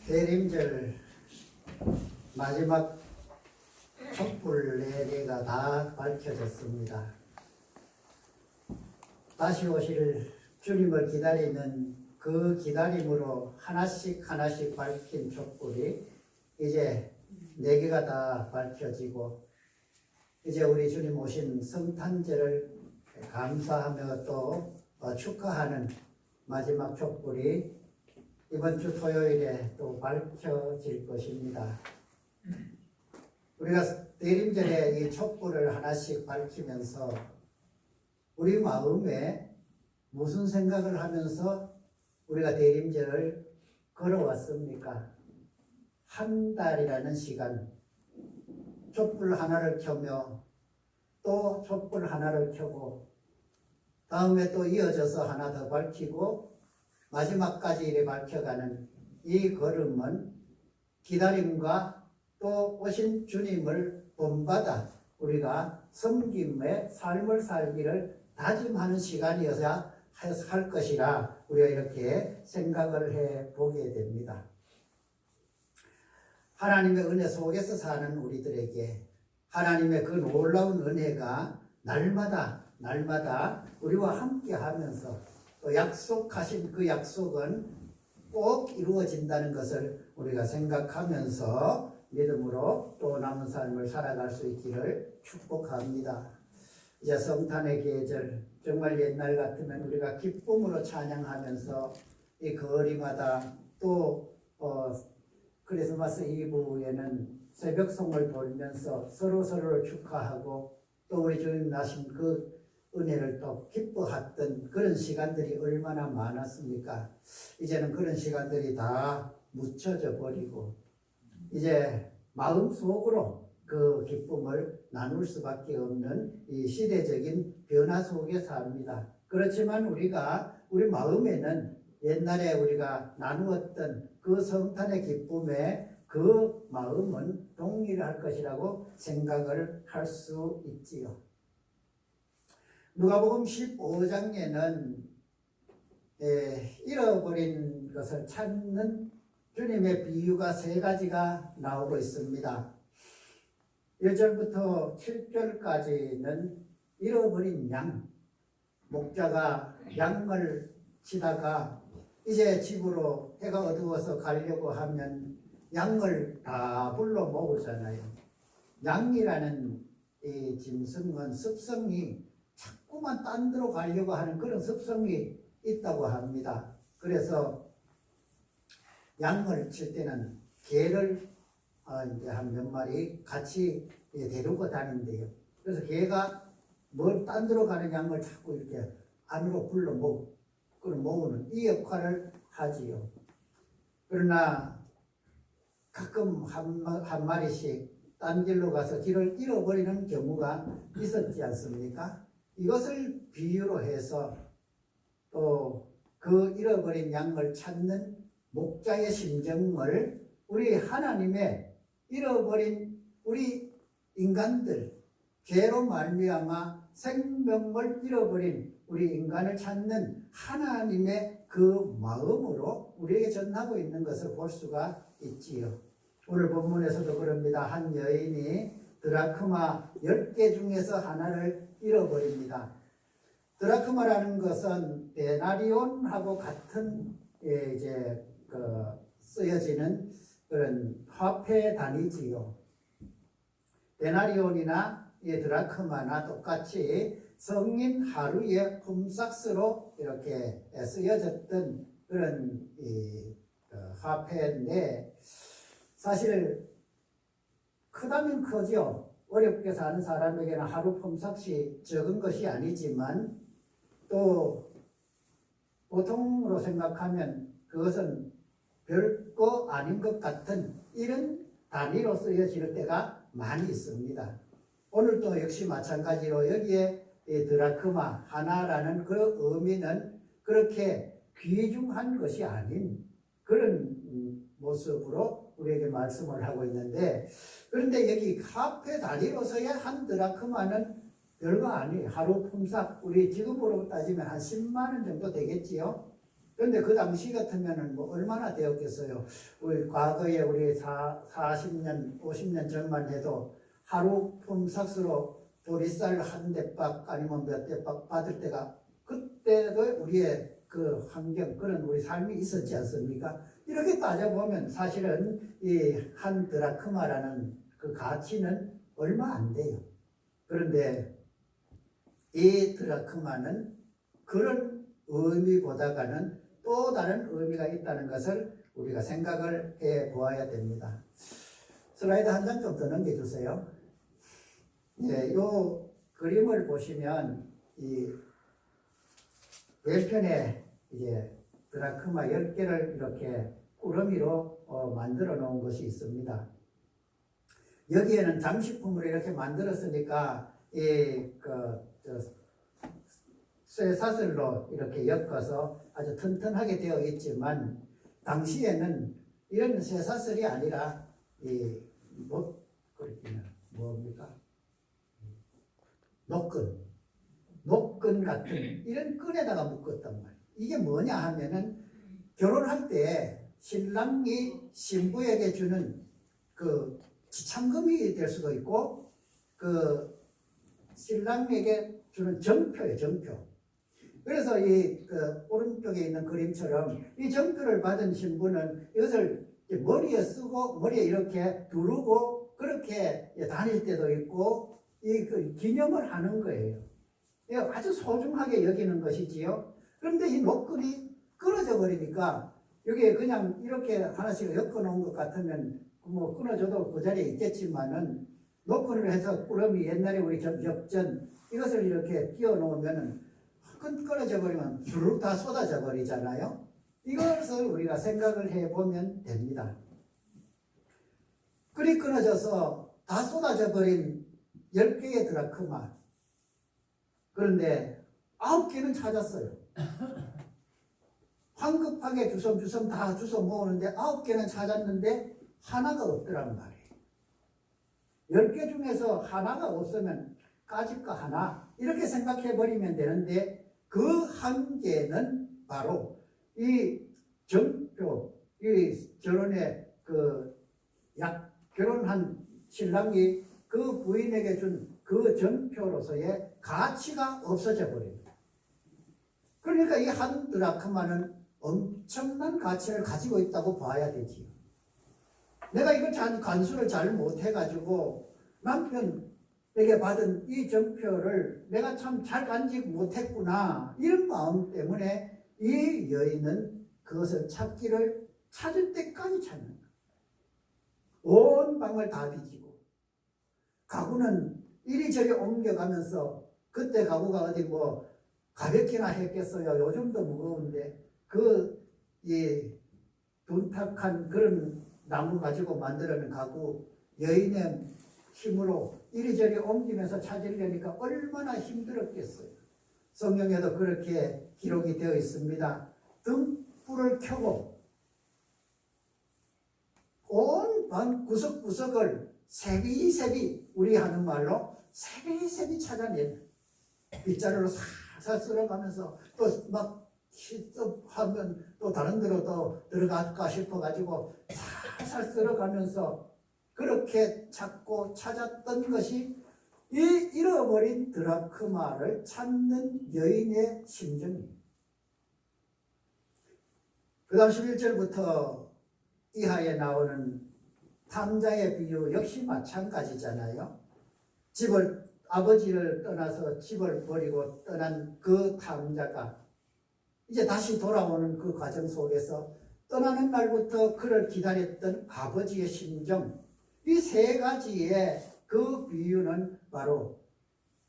대림절 마지막 촛불 4개가 다 밝혀졌습니다. 다시 오실 주님을 기다리는 그 기다림으로 하나씩 밝힌 촛불이 이제 4개가 다 밝혀지고, 이제 우리 주님 오신 성탄절을 감사하며 또 축하하는 마지막 촛불이 이번 주 토요일에 또 밝혀질 것입니다. 우리가 대림절에 이 촛불을 하나씩 밝히면서 우리 마음에 무슨 생각을 하면서 우리가 대림절을 걸어왔습니까? 한 달이라는 시간, 촛불 하나를 켜며 또 촛불 하나를 켜고, 다음에 또 이어져서 하나 더 밝히고 마지막까지 이래 밝혀가는 이 걸음은 기다림과 또 오신 주님을 본받아 우리가 섬김의 삶을 살기를 다짐하는 시간이어야 할 것이라 우리가 이렇게 생각을 해보게 됩니다. 하나님의 은혜 속에서 사는 우리들에게 하나님의 그 놀라운 은혜가 날마다 우리와 함께 하면서 또 약속하신 그 약속은 꼭 이루어진다는 것을 우리가 생각하면서 믿음으로 또 남은 삶을 살아갈 수 있기를 축복합니다. 이제 성탄의 계절, 정말 옛날 같으면 우리가 기쁨으로 찬양하면서 이 거리마다 또 크리스마스 이브에는 새벽송을 돌면서 서로를 축하하고 또 우리 주님 나신 그 은혜를 또 기뻐했던 그런 시간들이 얼마나 많았습니까? 이제는 그런 시간들이 다 묻혀져 버리고 이제 마음속으로 그 기쁨을 나눌 수밖에 없는 이 시대적인 변화 속에 삽니다. 그렇지만 우리가 우리 마음에는 옛날에 우리가 나누었던 그 성탄의 기쁨에 그 마음은 동일할 것이라고 생각을 할 수 있지요. 누가복음 15장에는 잃어버린 것을 찾는 주님의 비유가 3가지가 나오고 있습니다. 1절부터 7절까지는 잃어버린 양, 목자가 양을 치다가 이제 집으로 해가 어두워서 가려고 하면 양을 다 불러 모으잖아요. 양이라는 이 짐승은 습성이 자꾸만 딴 데로 가려고 하는 그런 습성이 있다고 합니다. 그래서 양을 칠 때는 개를 이제 한 몇 마리 같이 데리고 다닌대요. 그래서 개가 뭘 딴 데로 가는 양을 자꾸 이렇게 안으로 불러 모으는 이 역할을 하지요. 그러나 가끔 한 마리씩 딴 길로 가서 길을 잃어버리는 경우가 있었지 않습니까? 이것을 비유로 해서 또 그 잃어버린 양을 찾는 목자의 심정을 우리 하나님의 잃어버린 우리 인간들, 죄로 말미암아 생명을 잃어버린 우리 인간을 찾는 하나님의 그 마음으로 우리에게 전하고 있는 것을 볼 수가 있지요. 오늘 본문에서도 그럽니다. 한 여인이 드라크마 10개 중에서 하나를 잃어버립니다. 드라크마라는 것은 데나리온하고 같은 이제 쓰여지는 그런 화폐 단위지요. 데나리온이나 드라크마나 똑같이 성인 하루의 품삯으로 이렇게 쓰여졌던 그런 화폐인데, 사실 크다면 크죠. 어렵게 사는 사람에게는 하루 품삯이 적은 것이 아니지만 또 보통으로 생각하면 그것은 별거 아닌 것 같은 이런 단위로 쓰여질 때가 많이 있습니다. 오늘도 역시 마찬가지로 여기에 드라크마 하나라는 그 의미는 그렇게 귀중한 것이 아닌 그런 모습으로 우리에게 말씀을 하고 있는데, 그런데 여기 화폐 단위로서의 한 드라크마는 별거 아니에요. 하루 품삯, 우리 지금으로 따지면 한 10만 원 정도 되겠지요. 그런데 그 당시 같으면은 뭐 얼마나 되었겠어요. 우리 과거에 우리 40년, 50년 전만 해도 하루 품삯으로 보리쌀 한 대박 아니면 몇 대박 받을 때가 그때도 우리의 그 환경, 그런 우리 삶이 있었지 않습니까? 이렇게 따져보면 사실은 이 한 드라크마라는 그 가치는 얼마 안 돼요. 그런데 이 드라크마는 그런 의미보다는 또 다른 의미가 있다는 것을 우리가 생각을 해 보아야 됩니다. 슬라이드 한 장 좀 더 넘겨주세요. 네, 요 그림을 보시면 이 왼편에 이제 드라크마 10개를 이렇게 꾸러미로 만들어 놓은 것이 있습니다. 여기에는 장식품으로 이렇게 만들었으니까 쇠사슬로 이렇게 엮어서 아주 튼튼하게 되어 있지만 당시에는 이런 쇠사슬이 아니라 뭡니까? 노끈 같은 이런 끈에다가 묶었단 말이에요. 이게 뭐냐 하면은 결혼할 때 신랑이 신부에게 주는 그 지참금이 될 수도 있고 그 신랑에게 주는 정표예요, 정표. 그래서 그 오른쪽에 있는 그림처럼 이 정표를 받은 신부는 이것을 머리에 쓰고 머리에 이렇게 두르고 그렇게 다닐 때도 있고 그 기념을 하는 거예요. 아주 소중하게 여기는 것이지요. 그런데 이 목걸이 끊어져 버리니까 여기에 그냥 이렇게 하나씩 엮어 놓은 것 같으면 뭐 끊어져도 그 자리에 있겠지만은 노끈을 해서 꾸러미 옛날에 우리 엽전 이것을 이렇게 끼워 놓으면은 끊어져 버리면 주르륵 다 쏟아져 버리잖아요. 이것을 우리가 생각을 해 보면 됩니다. 그리 끊어져서 다 쏟아져 버린 10개의 드라크마. 그런데 9개는 찾았어요. 황급하게 주섬주섬 다 주워 모으는데 9개는 찾았는데 하나가 없더란 말이에요. 10개 중에서 하나가 없으면 까짓거 하나 이렇게 생각해 버리면 되는데 그 한 개는 바로 이 정표, 이 결혼에 결혼한 신랑이 그 부인에게 준 그 정표로서의 가치가 없어져 버립니다. 그러니까 이 한 드라크마는 엄청난 가치를 가지고 있다고 봐야 되지요. 내가 이걸 간수를 잘 못해가지고 남편에게 받은 이 정표를 내가 참 잘 간직 못했구나 이런 마음 때문에 이 여인은 그것을 찾을 때까지 찾는 거예요. 온 방을 다 뒤지고 가구는 이리저리 옮겨가면서 그때 가구가 어디 뭐 가볍기나 했겠어요. 요즘도 무거운데 이 둔탁한 그런 나무 가지고 만들어낸 가구 여인의 힘으로 이리저리 옮기면서 찾으려니까 얼마나 힘들었겠어요. 성경에도 그렇게 기록이 되어 있습니다. 등불을 켜고 온 방 구석구석을 세비세비 우리 하는 말로 세비세비 찾아낸 빗자루로 살살 쓸어가면서 또 막 시접하면 또 다른 데로 또 들어갈까 싶어가지고 살살 쓸어가면서 그렇게 찾고 찾았던 것이 이 잃어버린 드라크마를 찾는 여인의 심정입니다. 그 다음 11절부터 이하에 나오는 탐자의 비유 역시 마찬가지잖아요. 아버지를 떠나서 집을 버리고 떠난 그 탐자가 이제 다시 돌아오는 그 과정 속에서 떠나는 날부터 그를 기다렸던 아버지의 심정, 이 세 가지의 그 비유는 바로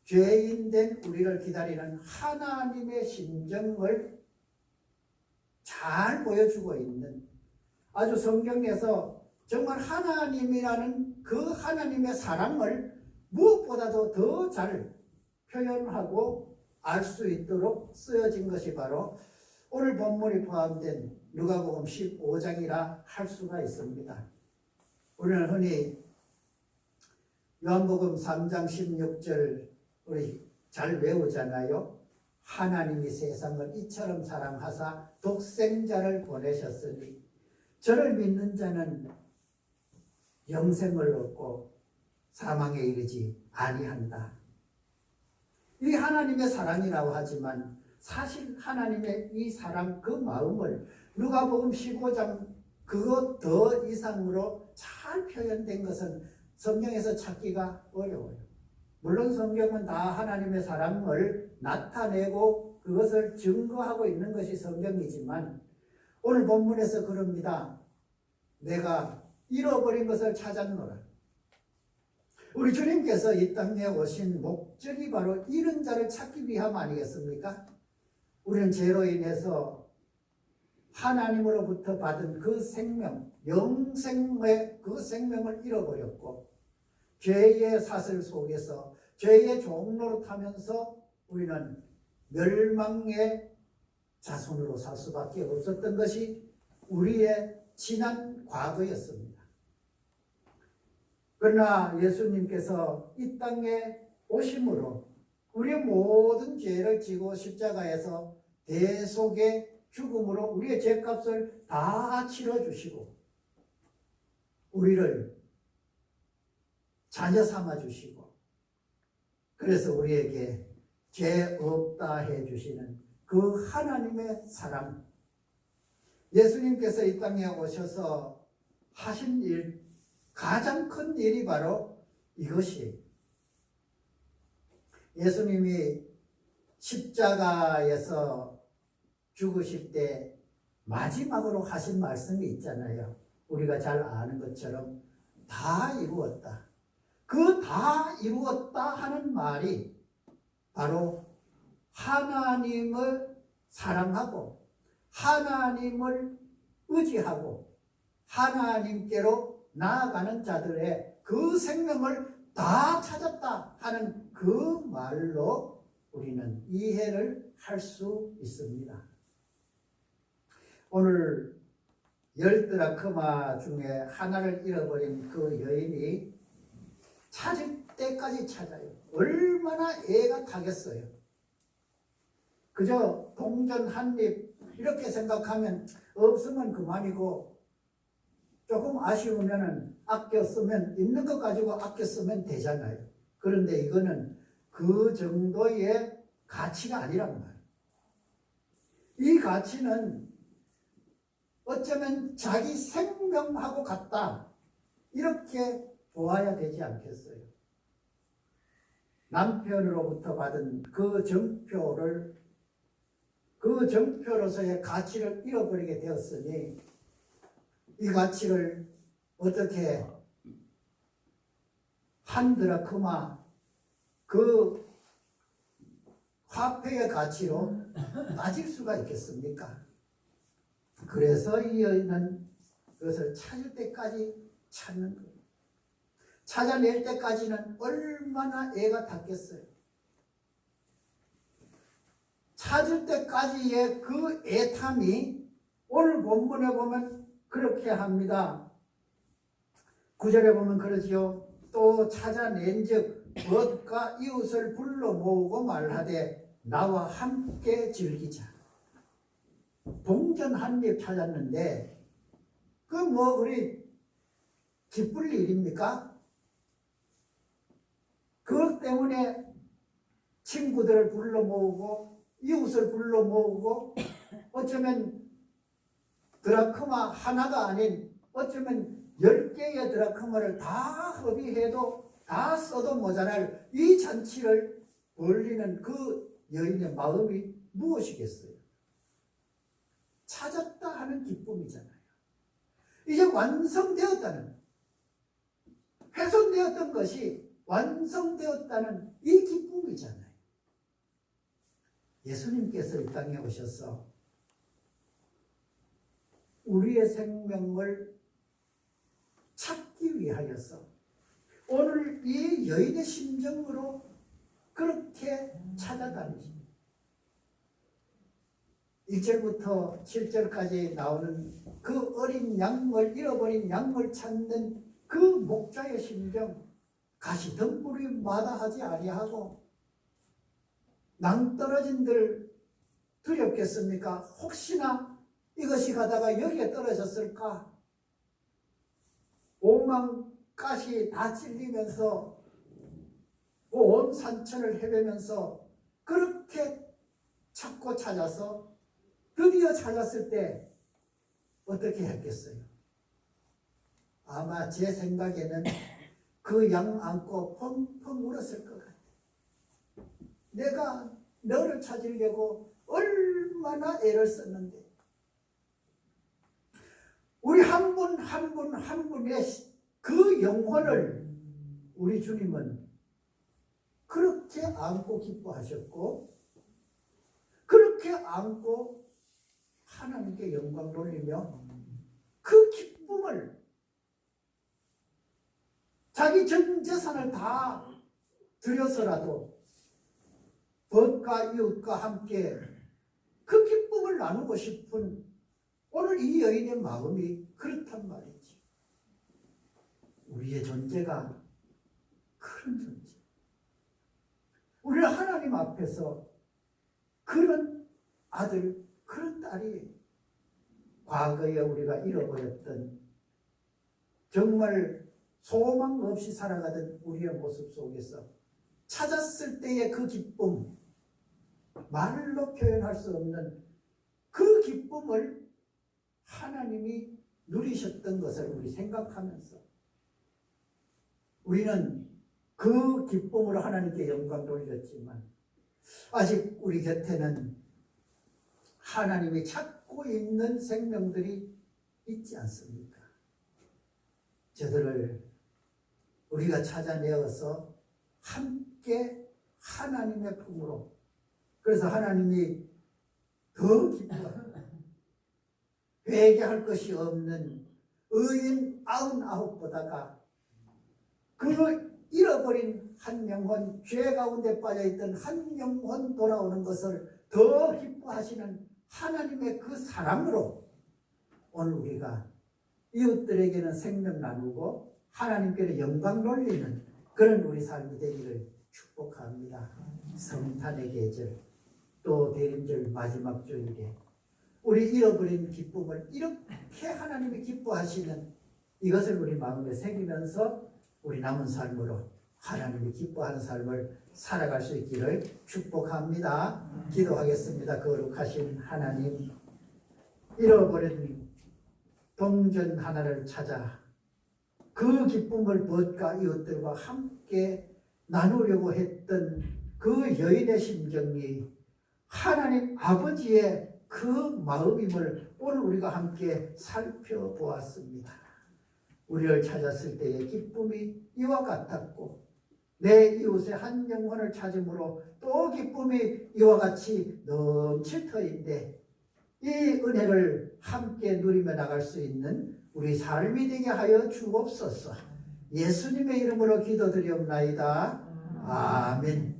죄인된 우리를 기다리는 하나님의 심정을 잘 보여주고 있는 아주 성경에서 정말 하나님이라는 그 하나님의 사랑을 무엇보다도 더 잘 표현하고 알 수 있도록 쓰여진 것이 바로 오늘 본문이 포함된 누가복음 15장이라 할 수가 있습니다. 우리는 흔히 요한복음 3장 16절 우리 잘 외우잖아요. 하나님이 세상을 이처럼 사랑하사 독생자를 보내셨으니 저를 믿는 자는 영생을 얻고 사망에 이르지 아니한다. 이 하나님의 사랑이라고 하지만 사실 하나님의 이 사랑 그 마음을 누가복음 15장 그것 더 이상으로 잘 표현된 것은 성경에서 찾기가 어려워요. 물론 성경은 다 하나님의 사랑을 나타내고 그것을 증거하고 있는 것이 성경이지만 오늘 본문에서 그럽니다. 내가 잃어버린 것을 찾았노라. 우리 주님께서 이 땅에 오신 목적이 바로 잃은 자를 찾기 위함 아니겠습니까? 우리는 죄로 인해서 하나님으로부터 받은 그 생명, 영생의 그 생명을 잃어버렸고 죄의 사슬 속에서 죄의 종로로 타면서 우리는 멸망의 자손으로 살 수밖에 없었던 것이 우리의 지난 과거였습니다. 그러나 예수님께서 이 땅에 오심으로 우리의 모든 죄를 지고 십자가에서 대속의 죽음으로 우리의 죄값을 다 치러주시고 우리를 자녀 삼아주시고 그래서 우리에게 죄 없다 해주시는 그 하나님의 사랑, 예수님께서 이 땅에 오셔서 하신 일, 가장 큰 일이 바로 이것이 예수님이 십자가에서 죽으실 때 마지막으로 하신 말씀이 있잖아요. 우리가 잘 아는 것처럼 다 이루었다. 그 다 이루었다 하는 말이 바로 하나님을 사랑하고 하나님을 의지하고 하나님께로 나아가는 자들의 그 생명을 다 찾았다 하는 그 말로 우리는 이해를 할 수 있습니다. 오늘 10드라크마 중에 하나를 잃어버린 그 여인이 찾을 때까지 찾아요. 얼마나 애가 타겠어요. 그저 동전 한 입 이렇게 생각하면 없으면 그만이고 조금 아쉬우면 아껴 쓰면 있는 것 가지고 아껴 쓰면 되잖아요. 그런데 이거는 그 정도의 가치가 아니란 말이에요. 이 가치는 어쩌면 자기 생명하고 같다 이렇게 보아야 되지 않겠어요. 남편으로부터 받은 그 정표로서의 가치를 잃어버리게 되었으니 이 가치를 어떻게 한 드라크마 그 화폐의 가치로 따질 수가 있겠습니까? 그래서 이 여인은 그것을 찾을 때까지 찾는 거예요. 찾아낼 때까지는 얼마나 애가 탔겠어요. 찾을 때까지의 그 애탐이 오늘 본문에 보면 그렇게 합니다. 9절에 보면 그러지요. 또 찾아낸 즉 벗과 이웃을 불러 모으고 말하되 나와 함께 즐기자. 동전 한 입 찾았는데 그 뭐 우리 기쁠 일입니까? 그것 때문에 친구들을 불러 모으고 이웃을 불러 모으고 어쩌면 드라크마 하나가 아닌 어쩌면 10개의 드라크마를 다 합의해도 다 써도 모자랄 이 잔치를 벌리는 그 여인의 마음이 무엇이겠어요? 찾았다 하는 기쁨이잖아요. 이제 완성되었다는, 훼손되었던 것이 완성되었다는 이 기쁨이잖아요. 예수님께서 이 땅에 오셔서 우리의 생명을 찾기 위하여서 오늘 이 여인의 심정으로 그렇게 찾아다니십니다. 1절부터 7절까지 나오는 그 어린 양을, 잃어버린 양을 찾는 그 목자의 심정, 가시덤불이 마다하지 아니하고 낭떠러진들 두렵겠습니까? 혹시나 이것이 가다가 여기에 떨어졌을까? 오만가시 다 찔리면서 온 산천을 헤매면서 그렇게 찾고 찾아서 드디어 찾았을 때 어떻게 했겠어요? 아마 제 생각에는 그 양 안고 펑펑 울었을 것 같아요. 내가 너를 찾으려고 얼마나 애를 썼는데, 우리 한 분 한 분 한 분의 그 영혼을 우리 주님은 그렇게 안고 기뻐하셨고, 그렇게 안고 하나님께 영광 돌리며 그 기쁨을 자기 전 재산을 다 들여서라도 벗과 이웃과 함께 그 기쁨을 나누고 싶은 오늘 이 여인의 마음이 그렇단 말이지. 우리의 존재가 그런 존재. 우리는 하나님 앞에서 그런 아들, 그런 딸이 과거에 우리가 잃어버렸던, 정말 소망 없이 살아가던 우리의 모습 속에서 찾았을 때의 그 기쁨, 말로 표현할 수 없는 그 기쁨을 하나님이 누리셨던 것을 우리 생각하면서 우리는 그 기쁨으로 하나님께 영광 돌렸지만, 아직 우리 곁에는 하나님이 찾고 있는 생명들이 있지 않습니까? 저들을 우리가 찾아내어서 함께 하나님의 품으로, 그래서 하나님이 더 기뻐합니다. 회개할 것이 없는 의인 99보다가 그 잃어버린 한 영혼, 죄 가운데 빠져있던 한 영혼 돌아오는 것을 더 기뻐하시는 하나님의 그 사랑으로 오늘 우리가 이웃들에게는 생명 나누고 하나님께는 영광 돌리는 그런 우리 삶이 되기를 축복합니다. 성탄의 계절, 또 대림절 마지막 주일에 우리 잃어버린 기쁨을 이렇게 하나님이 기뻐하시는 이것을 우리 마음에 새기면서 우리 남은 삶으로 하나님이 기뻐하는 삶을 살아갈 수 있기를 축복합니다. 기도하겠습니다. 거룩하신 하나님, 잃어버린 동전 하나를 찾아 그 기쁨을 벗과 이웃들과 함께 나누려고 했던 그 여인의 심정이 하나님 아버지의 그 마음임을 오늘 우리가 함께 살펴보았습니다. 우리를 찾았을 때의 기쁨이 이와 같았고, 내 이웃의 한 영혼을 찾음으로 또 기쁨이 이와 같이 넘칠 터인데, 이 은혜를 함께 누리며 나갈 수 있는 우리 삶이 되게 하여 주옵소서. 예수님의 이름으로 기도드리옵나이다. 아멘.